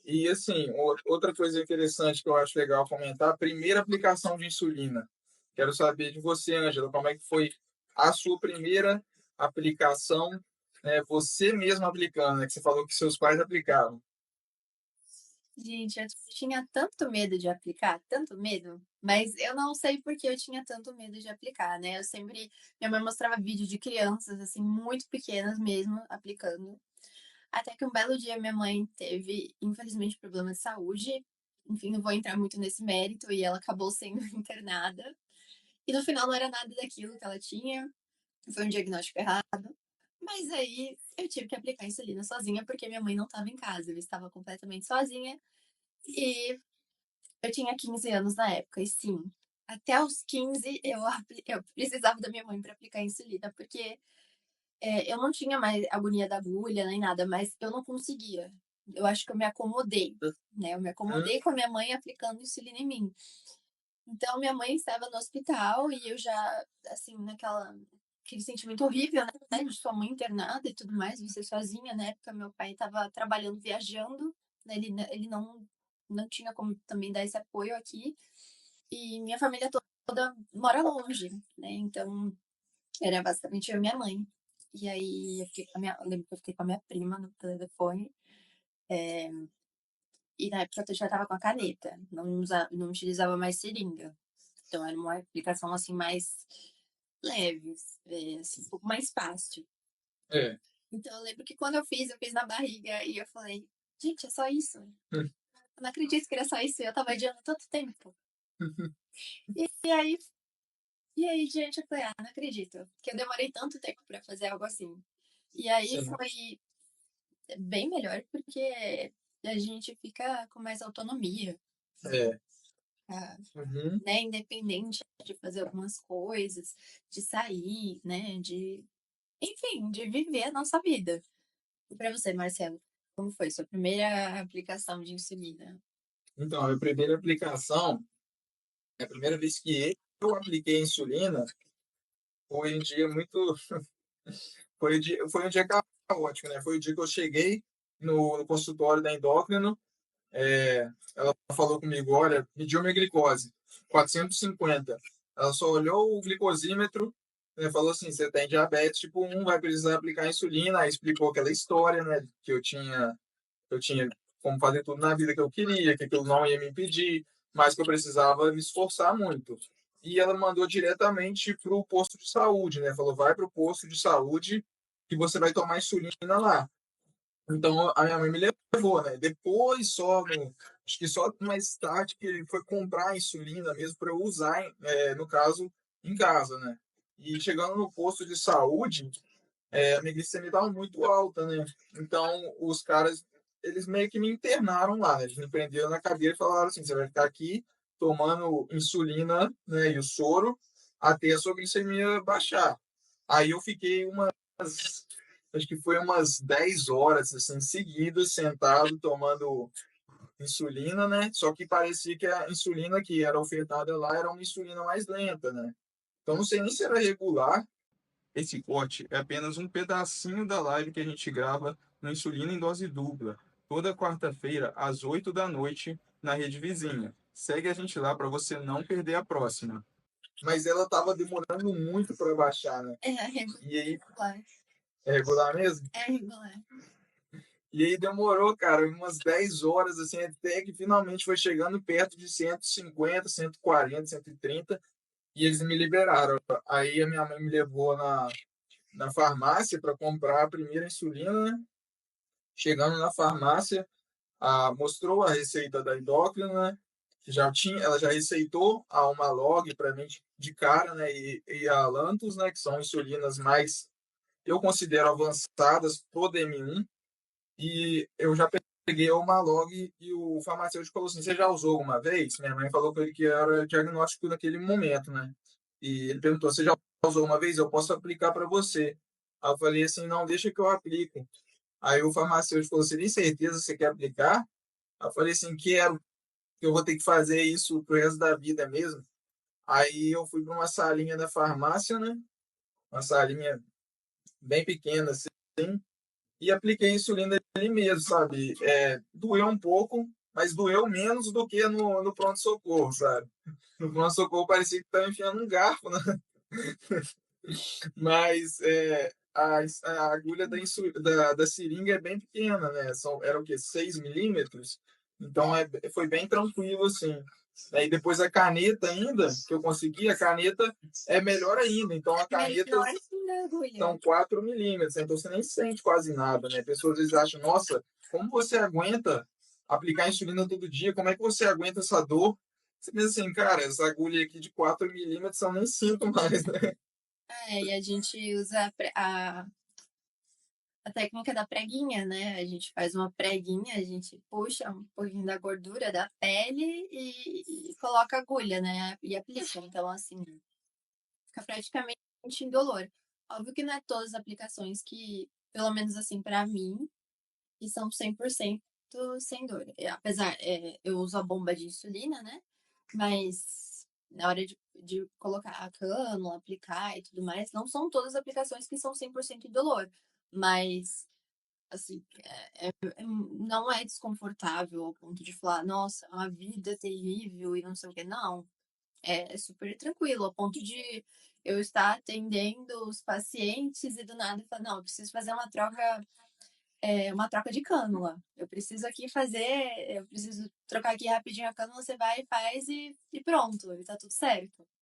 E assim, outra coisa interessante que eu acho legal comentar, a primeira aplicação de insulina. Quero saber de você, Ângela, como é que foi a sua primeira aplicação, né, você mesma aplicando, né, que você falou que seus pais aplicavam. Gente, eu tinha tanto medo de aplicar, tanto medo, mas eu não sei por que eu tinha tanto medo de aplicar, né? Eu sempre. Minha mãe mostrava vídeo de crianças, assim, muito pequenas mesmo, aplicando. Até que um belo dia minha mãe teve, infelizmente, problema de saúde. Enfim, não vou entrar muito nesse mérito, e ela acabou sendo internada. E no final não era nada daquilo que ela tinha, foi um diagnóstico errado. Mas aí eu tive que aplicar insulina sozinha, porque minha mãe não estava em casa, eu estava completamente sozinha. E eu tinha 15 anos na época, e sim, até os 15 eu precisava da minha mãe para aplicar insulina, porque eu não tinha mais agonia da agulha nem nada, mas eu não conseguia. Eu acho que eu me acomodei, né? Eu me Uhum. acomodei com a minha mãe aplicando insulina em mim. Então, minha mãe estava no hospital e eu já, assim, aquele sentimento horrível, né? De sua mãe internada e tudo mais, você sozinha, na época meu pai estava trabalhando, viajando, né? Ele não tinha como também dar esse apoio aqui. E minha família toda mora longe, né? Então, era basicamente eu e minha mãe. E aí, eu lembro que eu fiquei com a minha prima no telefone. E na época eu já tava com a caneta, não utilizava mais seringa. Então era uma aplicação assim mais leve, assim, um pouco mais fácil. É. Então eu lembro que quando eu fiz na barriga e eu falei, gente, é só isso? Hum. Eu não acredito que era só isso, eu tava adiando tanto tempo. E aí, gente, eu falei, ah, não acredito, que eu demorei tanto tempo pra fazer algo assim. E aí Sim. foi bem melhor porque a gente fica com mais autonomia, É. ah, Uhum. né, independente de fazer algumas coisas, de sair, né, enfim, de viver a nossa vida. E para você, Marcelo, como foi sua primeira aplicação de insulina? Então, a minha primeira aplicação, a primeira vez que eu apliquei insulina, foi um dia muito. Foi um dia caótico, né? Foi o dia que eu cheguei no consultório da endócrino. Ela falou comigo: olha, mediu minha glicose, 450. Ela só olhou o glicosímetro, né, falou assim: você tem diabetes tipo 1, vai precisar aplicar insulina. Aí explicou aquela história, né? Que eu tinha como fazer tudo na vida que eu queria, que aquilo não ia me impedir, mas que eu precisava me esforçar muito. E ela mandou diretamente para o posto de saúde, né? Falou: vai para o posto de saúde que você vai tomar insulina lá. Então a minha mãe me levou, né? Depois acho que só mais tarde que ele foi comprar a insulina mesmo para eu usar, no caso, em casa, né? E chegando no posto de saúde, a minha glicemia estava muito alta, né? Então os caras, eles meio que me internaram lá, né? Eles me prenderam na cadeira e falaram assim: você vai ficar aqui tomando insulina, né? E o soro até a sua glicemia baixar. Aí eu fiquei acho que foi umas 10 horas assim, seguidas, sentado, tomando insulina, né? Só que parecia que a insulina que era ofertada lá era uma insulina mais lenta, né? Então não sei nem se era regular. Esse corte é apenas um pedacinho da live que a gente grava no Insulina em Dose Dupla, toda quarta-feira, às 8 da noite, na rede vizinha. Segue a gente lá para você não perder a próxima. Mas ela estava demorando muito para baixar, né? É E aí, regular. é regular mesmo? É regular. E aí demorou, cara, umas 10 horas, assim, até que finalmente foi chegando perto de 150, 140, 130, e eles me liberaram. Aí a minha mãe me levou na farmácia para comprar a primeira insulina, né? Chegando na farmácia, mostrou a receita da endócrina, né? Ela já receitou a Humalog para mim de cara, né? E a Lantus, né? Que são insulinas mais, eu considero avançadas pro DM1. E eu já peguei o Malog e o farmacêutico falou assim: você já usou alguma vez? Minha mãe falou para ele que era diagnóstico naquele momento, né? E ele perguntou: você já usou uma vez? Eu posso aplicar para você. Aí eu falei assim: não, deixa que eu aplico. Aí o farmacêutico falou: você tem certeza que você quer aplicar? Aí eu falei assim: quero, que eu vou ter que fazer isso pro resto da vida mesmo. Aí eu fui para uma salinha da farmácia, né? Uma salinha bem pequena assim. e apliquei insulina ali mesmo, sabe? Doeu um pouco, mas doeu menos do que no pronto-socorro, sabe? No pronto-socorro parecia que estava enfiando um garfo, né? Mas a agulha da seringa é bem pequena, né? Era o quê? 6 milímetros? Então foi bem tranquilo, assim. Aí depois a caneta ainda, que eu consegui, a caneta é melhor ainda. Então a É caneta melhor assim da agulha. são 4 milímetros, né? Então você nem sente quase nada, né? Pessoas às vezes acham, nossa, como você aguenta aplicar insulina todo dia? Como é que você aguenta essa dor? Você pensa assim, cara, essa agulha aqui de 4 milímetros eu nem sinto mais, né? E a gente usa a técnica da preguinha, né? A gente faz uma preguinha, a gente puxa um pouquinho da gordura da pele e coloca a agulha, né? E aplica. Então, assim, fica praticamente indolor. Óbvio que não é todas as aplicações que, pelo menos assim, pra mim, que são 100% sem dor. Apesar, eu uso a bomba de insulina, né? Mas na hora de colocar a cânula, aplicar e tudo mais, não são todas as aplicações que são 100% indolor. Mas, assim, não é desconfortável ao ponto de falar, nossa, uma vida terrível e não sei o que. Não, é super tranquilo, ao ponto de eu estar atendendo os pacientes e do nada falar, não, eu preciso fazer uma troca de cânula. Eu preciso aqui fazer, eu preciso trocar aqui rapidinho a cânula, você vai e faz e pronto, e tá tudo certo.